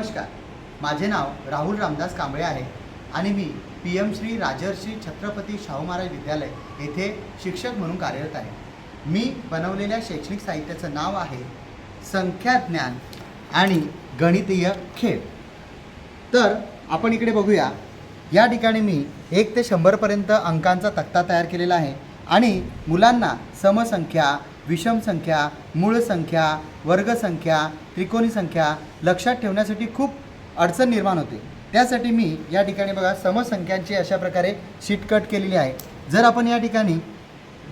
नमस्कार, माझे नाव राहुल रामदास कांबळे आहे आणि मी PM श्री राजर्षी छत्रपती शाहू महाराज विद्यालय येथे शिक्षक म्हणून कार्यरत आहे। मी बनवलेल्या शैक्षणिक साहित्याचं नाव आहे संख्याज्ञान आणि गणितीय खेळ। तर आपण इकडे बघूया, या ठिकाणी मी 1 ते 100 पर्यंत अंकांचा तक्ता तयार केलेला आहे आणि मुलांना समसंख्या, विषम संख्या, मूळ संख्या, वर्ग संख्या, त्रिकोणी संख्या लक्षात ठेवण्यासाठी खूप अडचण निर्माण होते। त्यासाठी मी या ठिकाणी बघा समसंख्यांची अशा प्रकारे शीट कट केलेली आहे। जर आपण या ठिकाणी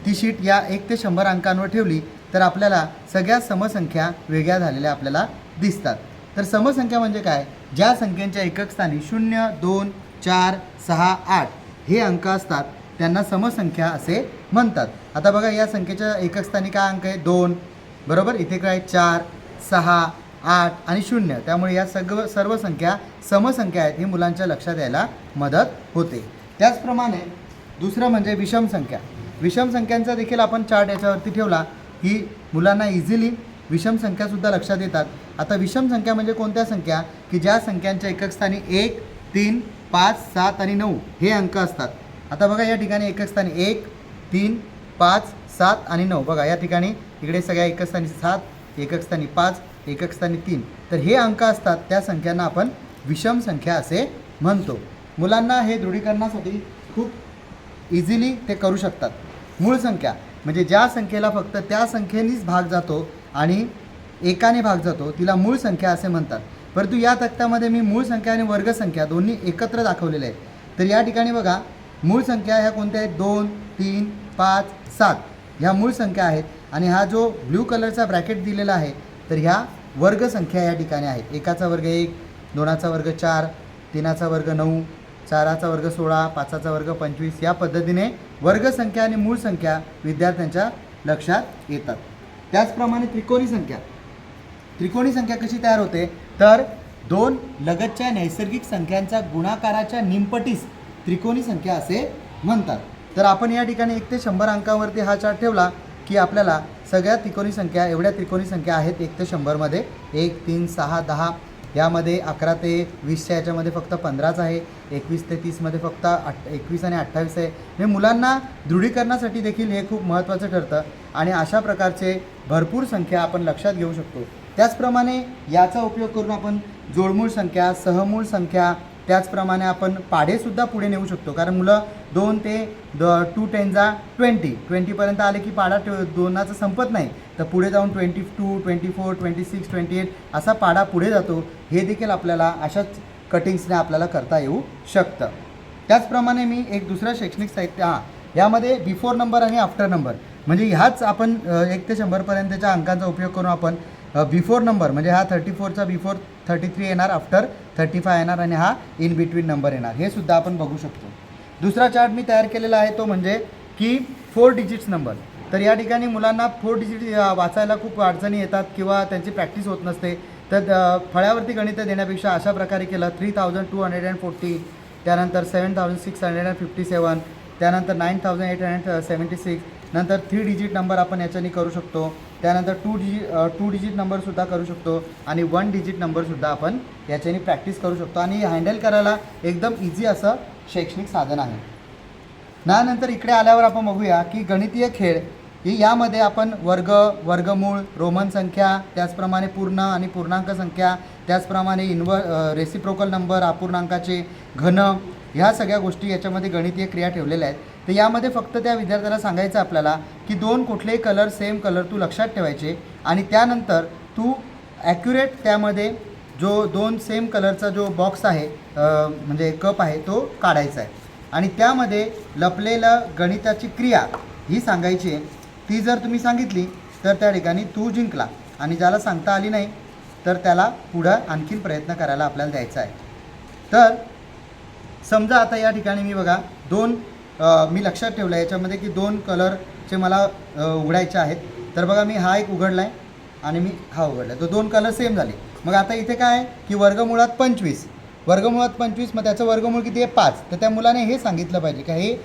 ती शीट या 1 ते 100 अंकांवर ठेवली तर आपल्याला सगळ्या समसंख्या वेगळ्या झालेल्या आपल्याला दिसतात। तर समसंख्या म्हणजे काय? ज्या संख्येच्या एकक स्थानी 0, 2, 4, 6, 8 हे अंक असतात त्यांना समसंख्या असे म्हणतात। आता बघा या संख्येच्या एकक स्थानी काय अंक आहे? 2, बरोबर। इथे काय 4, 6, 8 आणि 0, त्यामुळे या सर्व संख्या समसंख्या आहेत, हे मुलांच्या लक्षात यायला मदत होते। त्याचप्रमाणे दुसरं म्हणजे विषम संख्या। विषम संख्यांचा देखील आपण चार्ट याच्यावरती ठेवला की मुलांना इझिली विषम संख्यासुद्धा लक्षात येतात। आता विषम संख्या म्हणजे कोणत्या संख्या की ज्या संख्यांच्या एकक स्थानी 1, 3, 5, 7 आणि 9 हे अंक असतात। आता बघा या ठिकाणी एकक स्थानी 1, 3, 5, 7 आणि 9, बघा या ठिकाणी इकडे सगळ्या एकक स्थानी 7, एकक स्थानी 5, एकक स्थानी 3, तर हे अंक असतात त्या संख्यांना आपण विषम संख्या असे म्हणतो। मुलांना हे दृढीकरणासाठी खूप इझिली ते करू शकतात। मूळ संख्या म्हणजे ज्या संख्येला फक्त त्या संख्येनेच भाग जातो आणि एकाने भाग जातो तिला मूळ संख्या असे म्हणतात। परंतु या तक्त्यामध्ये मी मूळ संख्या आणि वर्ग संख्या दोन्ही एकत्र दाखवलेले आहेत। तर या ठिकाणी बघा मूळ संख्या ह्या कोणत्या आहेत? 2, 3, 5, 7 ह्या मूळ संख्या आहेत आणि हा जो ब्ल्यू कलरचा ब्रॅकेट दिलेला आहे तर ह्या वर्ग संख्या या ठिकाणी आहेत। एकाचा वर्ग 1, 2चा वर्ग 4, 3चा वर्ग 9, 4चा वर्ग 16, 5चा वर्ग 25 या पद्धतीने वर्ग संख्या आणि मूळ संख्या विद्यार्थ्यांच्या लक्षात येतात। त्याचप्रमाणे त्रिकोणी संख्या। त्रिकोणी संख्या कशी तयार होते? तर 2 लगतच्या नैसर्गिक संख्यांच्या गुणाकाराच्या निमपटीस त्रिकोणी संख्या असे म्हणतात। तर आपण या ठिकाणी 1 ते 100 अंकावरती हा चार्ट ठेवला की आपल्याला सगळ्या त्रिकोणी संख्या, एवढ्या त्रिकोणी संख्या आहेत 1 ते 100 मध्ये, 1, 3, 6, 10 यामध्ये 11 ते 20च्या याच्यामध्ये फक्त 15च आहे, 21 ते 30 मध्ये फक्त 21 आणि 28 आहे। हे मुलांना दृढीकरणासाठी देखील हे खूप महत्त्वाचं ठरतं आणि अशा प्रकारचे भरपूर संख्या आपण लक्षात घेऊ शकतो। त्याचप्रमाणे याचा उपयोग करून आपण जोडमूळ संख्या, सहमूळ संख्या, त्याचप्रमाणे आपण पाढेसुद्धा पुढे नेऊ शकतो। कारण मुलं 2 ते 2 10 जा 20 पर्यंत आले की पाढा 2चा संपत नाही, तर पुढे जाऊन 22, 24, 26, 28 असा पाढा पुढे जातो। हे देखील आपल्याला अशाच कटिंग्सने आपल्याला करता येऊ शकतं। त्याचप्रमाणे मी एक दुसरं शैक्षणिक साहित्य यामध्ये बिफोर नंबर आणि आफ्टर नंबर म्हणजे ह्याच आपण 1 ते 100 पर्यंतच्या अंकांचा उपयोग करून आपण बिफोर नंबर म्हणजे हा 34चा बिफोर 33 येणार, आफ्टर 35 येणार आणि हा इन बिटवीन नंबर येणार, हे सुद्धा आपण बघू शकतो। दुसरा चार्ट मी तयार केलेला आहे तो म्हणजे की 4 डिजिट्स नंबर। तर या ठिकाणी मुलांना 4 डिजिट वाचायला खूप अडचणी येतात किंवा त्यांची प्रॅक्टिस होत नसते, तर फळ्यावरती गणित देण्यापेक्षा अशा प्रकारे केलं 3240, त्यानंतर 7657, त्यानंतर 9876, नंतर 3 डिजिट नंबर आपण याच्याने करू शकतो, त्यानंतर 2 डिजिट नंबरसुद्धा करू शकतो आणि 1 डिजिट नंबरसुद्धा आपण याच्याने प्रॅक्टिस करू शकतो आणि हँडल करायला एकदम इझी असं शैक्षणिक साधन आहे। त्यानंतर इकडे आल्यावर आपण बघूया की गणितीय खेळ ही यामध्ये आपण वर्ग, वर्गमूळ, रोमन संख्या, त्याचप्रमाणे पूर्ण आणि पूर्णांक संख्या, त्याचप्रमाणे रेसिप्रोकल नंबर, अपूर्णांकाचे घन, ह्या सगळ्या गोष्टी याच्यामध्ये गणितीय क्रिया ठेवलेल्या आहेत। तर यामध्ये फक्त त्या विद्यार्थ्याला सांगायचं आपल्याला की 2 कुठलेही कलर सेम कलर तू लक्षात ठेवायचे आणि त्यानंतर तू ॲक्युरेट त्यामध्ये जो 2 सेम कलरचा जो बॉक्स आहे म्हणजे कप आहे तो काढायचा आहे आणि त्यामध्ये लपलेलं गणिताची क्रिया ही सांगायची आहे। ती जर तुम्ही सांगितली तर त्या ठिकाणी तू जिंकला आणि ज्याला सांगता आली नाही तर त्याला पुढं आणखीन प्रयत्न करायला आपल्याला द्यायचा आहे। तर समजा आता या ठिकाणी मी बघा 2 मी लक्षात ठेवलं आहे याच्यामध्ये की 2 कलरचे मला उघडायचे आहेत। तर बघा मी हा एक उघडला आहे आणि मी हा उघडला आहे, तर 2 कलर सेम झाले। मग आता इथे काय आहे की वर्गमुळात 25, मग त्याचं वर्गमूळ किती आहे? 5। तर त्या मुलाने हे सांगितलं पाहिजे की हे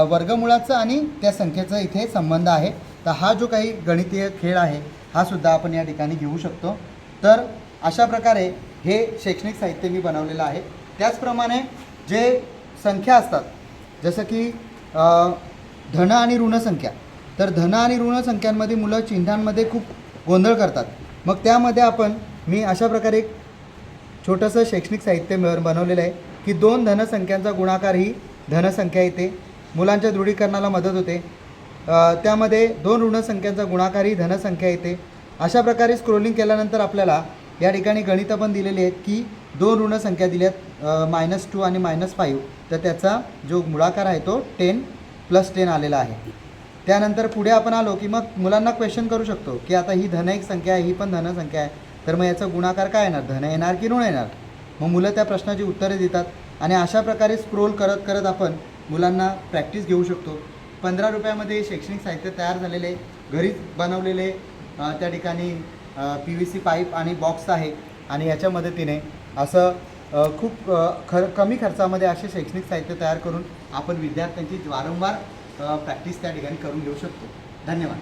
वर्गमुळाचं आणि त्या संख्येचा इथे संबंध आहे। तर हा जो काही गणितीय खेळ आहे हा सुद्धा आपण या ठिकाणी घेऊ शकतो। तर अशा प्रकारे हे शैक्षणिक साहित्य मी बनवलेलं आहे. त्याचप्रमाणे जे संख्या असतात जसं की धन आणि ऋण संख्या, तर धन आणि ऋण संख्यांमध्ये मुलं चिन्हांमध्ये खूप गोंधळ करतात. मग त्यामध्ये मी अशा प्रकारे एक छोटंसं शैक्षणिक साहित्य बनवलेलं आहे की 2 धनसंख्यांचा गुणाकार ही धनसंख्या येते, मुलांच्या दृढीकरणाला मदत होते. त्यामध्ये 2 ऋणसंख्यांचा गुणाकार ही धनसंख्या येते. अशा प्रकारे स्क्रोलिंग केल्यानंतर आपल्याला या ठिकाणी गणितं पण दिलेली आहेत की 2 ऋणसंख्या दिल्यात -2 आणि -5, तर त्याचा जो गुणाकार आहे तो 10 + 10 आलेला आहे. त्यानंतर पुढे आपण आलो की मग मुलांना क्वेश्चन करू शकतो की आता ही धन एक संख्या आहे, ही पण धनसंख्या आहे, तर मग याचा गुणाकार काय येणार, धन येणार की ऋण येणार. मग मुलं त्या प्रश्नाची उत्तरे देतात आणि अशा प्रकारे स्क्रोल करत करत आपण मुलांना प्रॅक्टिस घेऊ शकतो. 15 रुपयामध्ये शैक्षणिक साहित्य तयार झालेले, घरीच बनवलेले त्या ठिकाणी PVC पाईप आणि बॉक्स आहे आणि याच्या मदतीने असं खूप कमी खर्चामध्ये असे शैक्षणिक साहित्य तयार करून आपण विद्यार्थ्यांची वारंवार प्रॅक्टिस त्या ठिकाणी करून घेऊ शकतो. धन्यवाद.